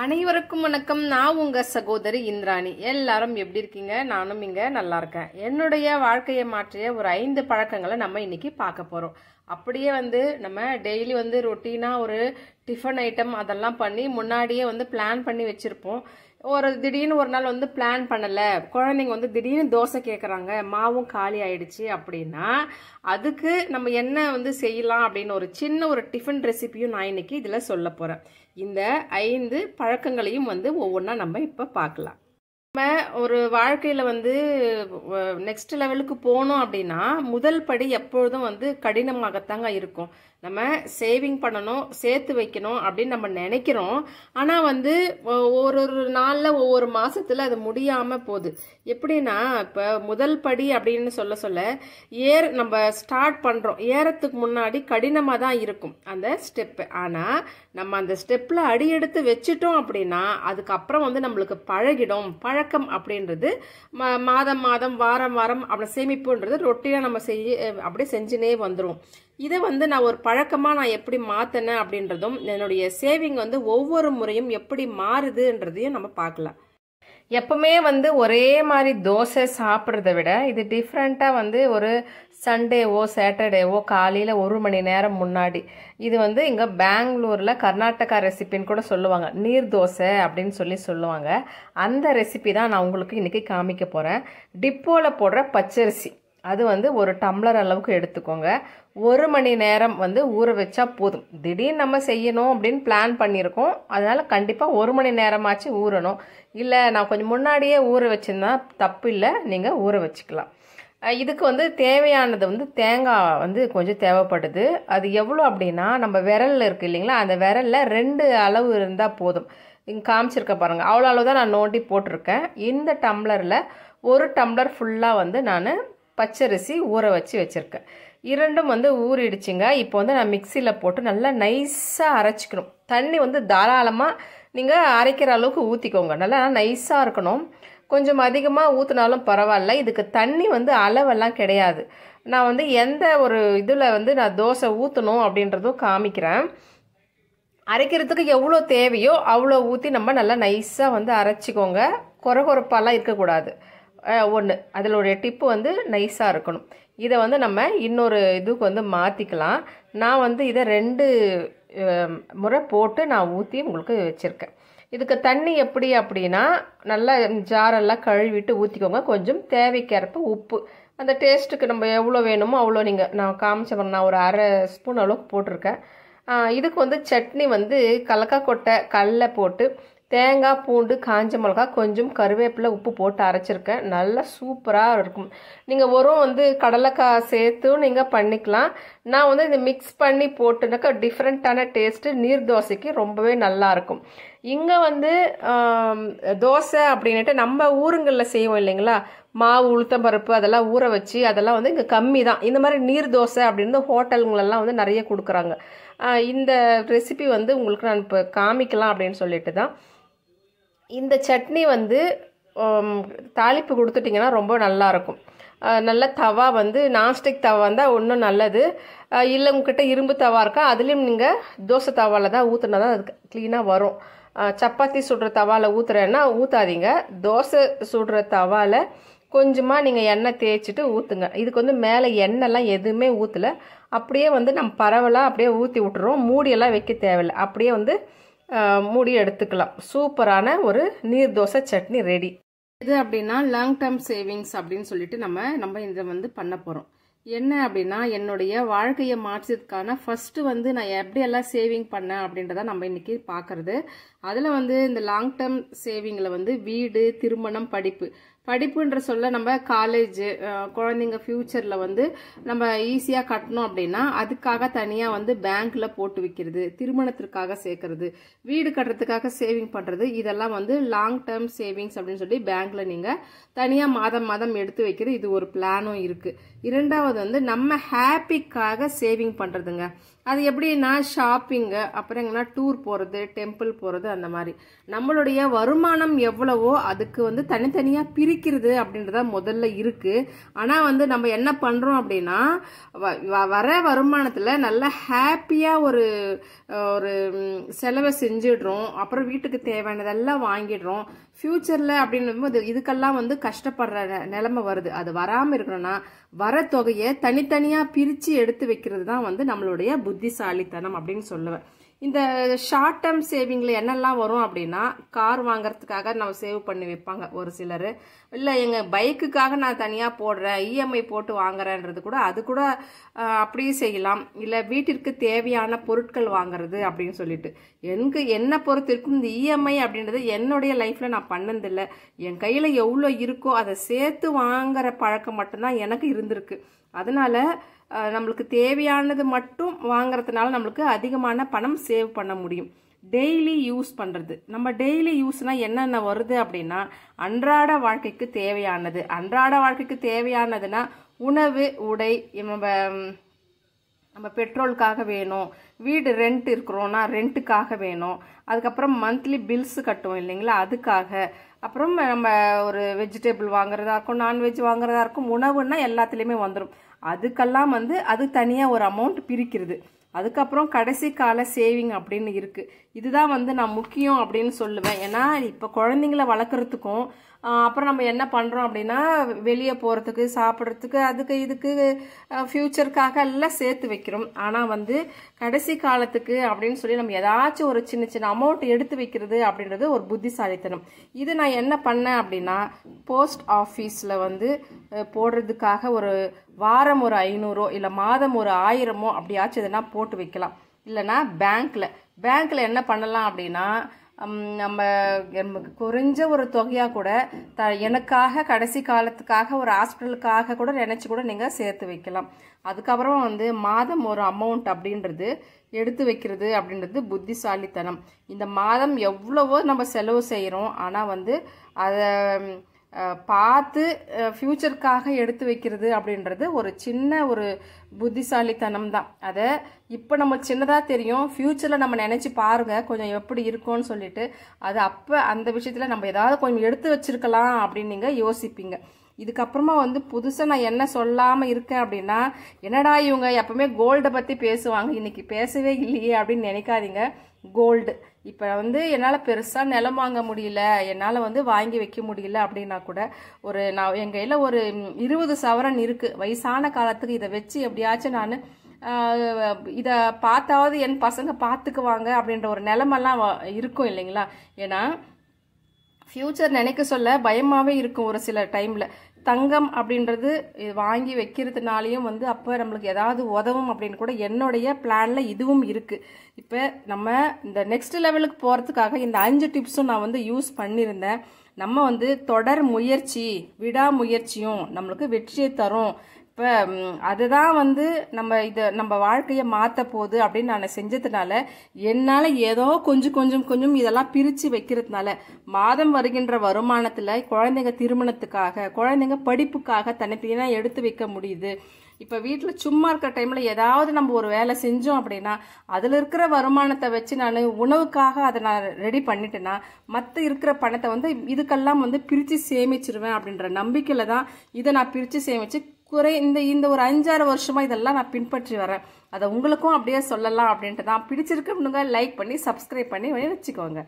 அனைவருக்கும் வணக்கம். நான் உங்க சகோதரி இந்திராணி. எல்லாரும் எப்படி இருக்கீங்க? நானும் இங்க நல்லா இருக்கேன். என்னுடைய வாழ்க்கையை மாற்றிய ஒரு 5 பழக்கங்களை நம்ம இன்னைக்கு பார்க்க போறோம். அப்படியே நம்ம டெய்லி ரொட்டீனா ஒரு டிஃபன் ஐட்டம் அதெல்லாம் பண்ணி முன்னாடியே பிளான் பண்ணி வச்சிருப்போம். திடீர்னு ஒரு நாள் பிளான் பண்ணல, குழந்தைங்க திடீர்னு தோசை கேட்குறாங்க, மாவும் காலி ஆயிடுச்சு அப்படின்னா அதுக்கு நம்ம என்ன செய்யலாம் அப்படின்னு ஒரு சின்ன ஒரு டிஃபன் ரெசிபியும் நான் இன்னைக்கு இதில் சொல்ல போகிறேன். இந்த 5 பழக்கங்களையும் ஒவ்வொன்றா நம்ம இப்போ பார்க்கலாம். நம்ம ஒரு வாழ்க்கையில் நெக்ஸ்ட் லெவலுக்கு போனோம் அப்படின்னா முதல் படி எப்பொழுதும் கடினமாகத்தாங்க இருக்கும். நம்ம சேவிங் பண்ணணும், சேர்த்து வைக்கணும் அப்படின்னு நம்ம நினைக்கிறோம். ஆனால் ஒரு ஒரு நாளில் ஒவ்வொரு மாதத்தில் அது முடியாமல் போகுது. எப்படின்னா இப்போ முதல் படி அப்படின்னு சொல்ல நம்ம ஸ்டார்ட் பண்ணுறோம். ஏறத்துக்கு முன்னாடி கடினமாக தான் இருக்கும் அந்த ஸ்டெப்பு. ஆனால் நம்ம அந்த ஸ்டெப்பில் அடி எடுத்து வச்சுட்டோம் அப்படின்னா அதுக்கப்புறம் நம்மளுக்கு பழகிடும். பழக்கம் அப்படின்றது மாதம் மாதம் வாரம் வாரம் அப்படி சேமிப்புன்றது ரொட்டீனாக நம்ம அப்படியே செஞ்சுனே வந்துடும். இதை நான் ஒரு பழக்கமாக நான் எப்படி மாற்றினேன் அப்படின்றதும் என்னுடைய சேவிங் ஒவ்வொரு முறையும் எப்படி மாறுதுன்றதையும் நம்ம பார்க்கலாம். எப்பவுமே ஒரே மாதிரி தோசை சாப்பிட்றத விட இது டிஃப்ரெண்ட்டாக ஒரு சண்டேவோ சாட்டர்டேவோ காலையில் 1 மணி நேரம் முன்னாடி இது இங்கே பெங்களூரில் கர்நாடகா ரெசிபின்னு கூட சொல்லுவாங்க. நீர் தோசை அப்படின்னு சொல்லுவாங்க. அந்த ரெசிபி தான் நான் உங்களுக்கு இன்றைக்கி காமிக்க போகிறேன். டிப்போவில் போடுற பச்சரிசி அது 1 டம்ளர் அளவுக்கு எடுத்துக்கோங்க. 1 மணி நேரம் ஊற வச்சா போதும். திடீர்னு நம்ம செய்யணும் அப்படின்னு பிளான் பண்ணியிருக்கோம். அதனால் கண்டிப்பாக 1 மணி நேரமாச்சு ஊறணும். இல்லை நான் கொஞ்சம் முன்னாடியே ஊற வச்சுருந்தா தப்பு இல்லை, நீங்கள் ஊற வச்சுக்கலாம். இதுக்கு தேவையானது தேங்காய் கொஞ்சம் தேவைப்படுது. அது எவ்வளோ அப்படின்னா நம்ம விரலில் இருக்குது இல்லைங்களா, அந்த விரலில் 2 அளவு இருந்தால் போதும். இங்கே காமிச்சிருக்க பாருங்கள், அவ்வளோ அளவு தான் நான் நோண்டி போட்டிருக்கேன். இந்த டம்ளரில் 1 டம்ளர் ஃபுல்லாக நான் பச்சரிசி ஊற வச்சுருக்கேன். 2ம் ஊறிடுச்சுங்க. இப்போ நான் மிக்சியில் போட்டு நல்லா நைஸாக அரைச்சிக்கணும். தண்ணி தாராளமாக நீங்கள் அரைக்கிற அளவுக்கு ஊற்றிக்கோங்க. நல்லா நைஸாக இருக்கணும். கொஞ்சம் அதிகமாக ஊற்றினாலும் பரவாயில்ல. இதுக்கு தண்ணி அளவெல்லாம் கிடையாது. நான் எந்த ஒரு இதில் நான் தோசை ஊற்றணும் அப்படின்றதும் காமிக்கிறேன். அரைக்கிறதுக்கு எவ்வளோ தேவையோ அவ்வளோ ஊற்றி நம்ம நல்லா நைஸாக அரைச்சிக்கோங்க. கொரகொரப்பாலாம் இருக்கக்கூடாது. ஒன்று அதனுடைய டிப்பு நைஸாக இருக்கணும். இதை நம்ம இன்னொரு இதுக்கு மாற்றிக்கலாம். நான் இதை 2 முறை போட்டு நான் ஊற்றி உங்களுக்கு வச்சுருக்கேன். இதுக்கு தண்ணி எப்படி அப்படின்னா நல்லா ஜாரெல்லாம் கழுவிட்டு ஊற்றிக்கோங்க. கொஞ்சம் தேவைக்கேற்ப உப்பு, அந்த டேஸ்ட்டுக்கு நம்ம எவ்வளோ வேணுமோ அவ்வளோ நான் காமிச்ச நான் ஒரு 1/2 ஸ்பூன் அளவுக்கு போட்டிருக்கேன். இதுக்கு சட்னி கலக்காய் கொட்டை கடலை போட்டு தேங்காய் பூண்டு காஞ்ச மிளகா கொஞ்சம் கருவேப்பிலை உப்பு போட்டு அரைச்சிருக்கேன். நல்லா சூப்பராக இருக்கும். நீங்கள் கடலைக்காய் சேர்த்தும் நீங்கள் பண்ணிக்கலாம். நான் இதை மிக்ஸ் பண்ணி போட்டுனாக்கா டிஃப்ரெண்ட்டான டேஸ்ட்டு நீர் தோசைக்கு ரொம்பவே நல்லாயிருக்கும். இங்கே தோசை அப்படின்ட்டு நம்ம ஊருங்களில் செய்வோம் இல்லைங்களா, மாவு உளுத்தம்பருப்பு அதெல்லாம் ஊற வச்சு அதெல்லாம் இங்கே கம்மி தான். இந்த மாதிரி நீர் தோசை அப்படின்னு ஹோட்டலுங்களெல்லாம் நிறைய கொடுக்குறாங்க. இந்த ரெசிபி உங்களுக்கு நான் இப்போ காமிக்கலாம் அப்படின்னு சொல்லிட்டு தான். இந்த சட்னி தாளிப்பு கொடுத்துட்டிங்கன்னா ரொம்ப நல்லாயிருக்கும். நல்ல தவா நான்ஸ்டிக் தவா இருந்தால் இன்னும் நல்லது. இல்லை உங்ககிட்ட இரும்பு தவா இருக்கா, அதுலேயும் நீங்கள் தோசை தவாவில் தான் ஊற்றுனா தான் அது க்ளீனாக வரும். சப்பாத்தி சுடுற தவாவில் ஊற்றுறேன்னா ஊற்றாதீங்க. தோசை சுடுற தவாவில் கொஞ்சமாக நீங்கள் எண்ணெய் தேய்ச்சிட்டு ஊற்றுங்க. இதுக்கு மேலே எண்ணெய்லாம் எதுவுமே ஊற்றலை. அப்படியே நம்ம பரவலாக அப்படியே ஊற்றி விட்டுறோம். மூடியெல்லாம் வைக்க தேவையில்லை. அப்படியே மூடி எடுத்துக்கலாம். சூப்பரான ஒரு நீர் தோசை சட்னி ரெடி. இது அப்படின்னா லாங் டேர்ம் சேவிங்ஸ் அப்படின்னு சொல்லிட்டு நம்ம இதை பண்ண போகிறோம். என்ன அப்படின்னா என்னுடைய வாழ்க்கையை மாற்றதுக்கான ஃபர்ஸ்ட் நான் எப்படியெல்லாம் சேவிங் பண்ணேன் அப்படின்றத நம்ம இன்னைக்கு பார்க்கறது. அதில் இந்த லாங் டேர்ம் சேவிங்கில் வீடு, திருமணம், படிப்புன்ற சொல்ல நம்ம காலேஜ் குழந்தைங்க ஃபியூச்சரில் நம்ம ஈஸியாக கட்டணும் அப்படின்னா அதுக்காக தனியாக பேங்க்கில் போட்டு வைக்கிறது, திருமணத்திற்காக சேர்க்கறது, வீடு கட்டுறதுக்காக சேவிங் பண்ணுறது, இதெல்லாம் லாங் டேர்ம் சேவிங்ஸ் அப்படின்னு சொல்லி பேங்க்கில் நீங்கள் தனியாக மாதம் மாதம் எடுத்து வைக்கிறது. இது ஒரு பிளானும் இருக்குது. இரண்டாவது வந்து நம்ம ஹாப்பிக்காக சேவிங் பண்ணுறதுங்க. அது எப்படின்னா ஷாப்பிங்கு, அப்புறம் எங்கன்னா டூர் போகிறது, டெம்பிள் போகிறது, அந்த மாதிரி நம்மளுடைய வருமானம் எவ்வளவோ அதுக்கு வந்து தனித்தனியாக பிரிக்கிறது அப்படின்றத முதல்ல இருக்குது. ஆனால் வந்து நம்ம என்ன பண்ணுறோம் அப்படின்னா வர வருமானத்தில் நல்லா ஹாப்பியாக ஒரு ஒரு செலவை செஞ்சிடுறோம். அப்புறம் வீட்டுக்கு தேவையானதெல்லாம் வாங்கிடுறோம். ஃப்யூச்சரில் அப்படின்னு இதுக்கெல்லாம் வந்து கஷ்டப்படுற நிலைமை வருது. அது வராமல் இருக்கணும்னா வர தொகையை தனித்தனியாக பிரித்து எடுத்து வைக்கிறது தான் வந்து நம்மளுடைய புத்திசாலித்தனம் அப்படின்னு சொல்லுவேன். இந்த ஷார்ட் டேர்ம் சேவிங்கில் என்னெல்லாம் வரும் அப்படின்னா, கார் வாங்குறதுக்காக நம்ம சேவ் பண்ணி வைப்பாங்க ஒரு சிலர். இல்லை எங்கள் பைக்குக்காக நான் தனியாக போடுறேன், இஎம்ஐ போட்டு வாங்குறேன்றது கூட அது கூட அப்படியே செய்யலாம். இல்லை வீட்டிற்கு தேவையான பொருட்கள் வாங்குறது அப்படின்னு சொல்லிட்டு என்னை பொறுத்த இருக்கும் இந்த இஎம்ஐ அப்படின்றது என்னுடைய லைஃப்பில் நான் பண்ணதில்லை. என் கையில் எவ்வளோ இருக்கோ அதை சேர்த்து வாங்குற பழக்கம் மட்டும்தான் எனக்கு இருந்திருக்கு. அதனால நம்மளுக்கு தேவையானது மட்டும் வாங்குறதுனால நம்மளுக்கு அதிகமான பணம் சேவ் பண்ண முடியும். டெய்லி யூஸ் பண்ணுறது, நம்ம டெய்லி யூஸ்னால் என்னென்ன வருது அப்படின்னா அன்றாட வாழ்க்கைக்கு தேவையானது. அன்றாட வாழ்க்கைக்கு தேவையானதுன்னா உணவு, உடை, நம்ம பெட்ரோலுக்காக வேணும், வீடு ரெண்ட் இருக்கிறோன்னா ரெண்ட்டுக்காக வேணும், அதுக்கப்புறம் மந்த்லி பில்ஸ் கட்டுவோம் இல்லைங்களா அதுக்காக, அப்புறம் நம்ம ஒரு வெஜிடபிள் வாங்குறதா இருக்கும், நான்வெஜ் வாங்குறதா இருக்கும், உணவுன்னா எல்லாத்துலேயுமே வந்துடும். அதுக்கெல்லாம் வந்து அது தனியாக ஒரு அமௌண்ட் பிரிக்கிறது. அதுக்கப்புறம் கடைசி கால சேவிங் அப்படின்னு இருக்குது. இதுதான் வந்து நான் முக்கியம் அப்படின்னு சொல்லுவேன். ஏன்னா இப்போ குழந்தைங்கள வளர்க்குறதுக்கும் அப்புறம் நம்ம என்ன பண்ணுறோம் அப்படின்னா வெளியே போகிறதுக்கு, சாப்பிட்றதுக்கு, அதுக்கு இதுக்கு ஃப்யூச்சருக்காக எல்லாம் சேர்த்து வைக்கிறோம். ஆனால் வந்து கடைசி காலத்துக்கு அப்படின்னு சொல்லி நம்ம ஏதாச்சும் ஒரு சின்ன சின்ன அமௌண்ட் எடுத்து வைக்கிறது அப்படின்றது ஒரு புத்திசாலித்தனம். இது நான் என்ன பண்ணேன் அப்படின்னா போஸ்ட் ஆஃபீஸில் வந்து போடுறதுக்காக ஒரு வாரம் ஒரு 500 இல்லை மாதம் ஒரு 1000 அப்படியாச்சும் எதுனா போட்டு வைக்கலாம். இல்லைன்னா பேங்க்கில் என்ன பண்ணலாம் அப்படின்னா நம்ம குறைஞ்ச ஒரு தொகையாக கூட எனக்காக கடைசி காலத்துக்காக ஒரு ஹாஸ்பிட்டலுக்காக கூட நினச்சி கூட நீங்கள் சேர்த்து வைக்கலாம். அதுக்கப்புறம் வந்து மாதம் ஒரு அமௌண்ட் அப்படின்றது எடுத்து வைக்கிறது அப்படின்றது புத்திசாலித்தனம். இந்த மாதம் எவ்வளவோ நம்ம செலவு செய்கிறோம், ஆனால் வந்து அதை பார்த்து ஃப்யூச்சருக்காக எடுத்து வைக்கிறது அப்படின்றது ஒரு சின்ன ஒரு புத்திசாலித்தனம் தான். அதை இப்போ நம்ம சின்னதாக தெரியும், ஃப்யூச்சரில் நம்ம நினச்சி பாருங்கள் கொஞ்சம் எப்படி இருக்கும்னு சொல்லிட்டு அது அப்போ அந்த விஷயத்தில் நம்ம ஏதாவது கொஞ்சம் எடுத்து வச்சிருக்கலாம் அப்படின்னு நீங்கள் யோசிப்பீங்க. இதுக்கப்புறமா வந்து புதுசாக நான் என்ன சொல்லாமல் இருக்கேன் அப்படின்னா, என்னடா இவங்க எப்பவுமே கோல்டை பற்றி பேசுவாங்க, இன்னைக்கு பேசவே இல்லையே அப்படின்னு நினைக்காதீங்க. கோல்டு இப்போ வந்து என்னால் பெருசாக நிலம் வாங்க முடியல, என்னால் வந்து வாங்கி வைக்க முடியல அப்படின்னா கூட நான் எங்கள் கையில் ஒரு 20 சவரன் இருக்குது. வயசான காலத்துக்கு இதை வச்சு எப்படியாச்சும் நான் இதை பார்த்தாவது என் பசங்க பார்த்துக்குவாங்க அப்படின்ற ஒரு நிலமெல்லாம் இருக்கும் இல்லைங்களா. ஏன்னா ஃப்யூச்சர் நினைக்க சொல்ல பயமாகவே இருக்கும் ஒரு சில டைமில். தங்கம் அப்படின்றது வாங்கி வைக்கிறதுனாலையும் வந்து அப்போ நம்மளுக்கு ஏதாவது உதவும் அப்படின்னு கூட என்னுடைய பிளானில் இதுவும் இருக்குது. இப்போ நம்ம இந்த நெக்ஸ்ட் லெவலுக்கு போகிறதுக்காக இந்த 5 டிப்ஸும் நான் வந்து யூஸ் பண்ணியிருந்தேன். நம்ம வந்து தொடர் முயற்சி, விடாமுயற்சியும் நம்மளுக்கு வெற்றியை தரும். இப்போ அதுதான் வந்து நம்ம வாழ்க்கையை மாற்ற போகுது அப்படின்னு நான் செஞ்சதுனால என்னால் ஏதோ கொஞ்சம் இதெல்லாம் பிரித்து வைக்கிறதுனால மாதம் வருகின்ற வருமானத்தில் குழந்தைங்க திருமணத்துக்காக, குழந்தைங்க படிப்புக்காக தனித்தனியாக எடுத்து வைக்க முடியுது. இப்போ வீட்டில் சும்மா இருக்கிற டைமில் ஏதாவது நம்ம ஒரு வேலை செஞ்சோம் அப்படின்னா அதில் இருக்கிற வருமானத்தை வச்சு நான் உணவுக்காக அதை நான் ரெடி பண்ணிட்டேன்னா மற்ற இருக்கிற பணத்தை வந்து இதுக்கெல்லாம் வந்து பிரித்து சேமிச்சிருவேன் அப்படின்ற நம்பிக்கையில் தான் இதை நான் பிரித்து சேமித்து இந்த ஒரு 5-6 வருஷமா இதெல்லாம் நான் பின்பற்றி வரேன். அதை உங்களுக்கும் அப்படியே சொல்லலாம் அப்படின்ட்டு தான். பிடிச்சிருக்கு லைக் பண்ணி சப்ஸ்கிரைப் பண்ணி வச்சுக்கோங்க.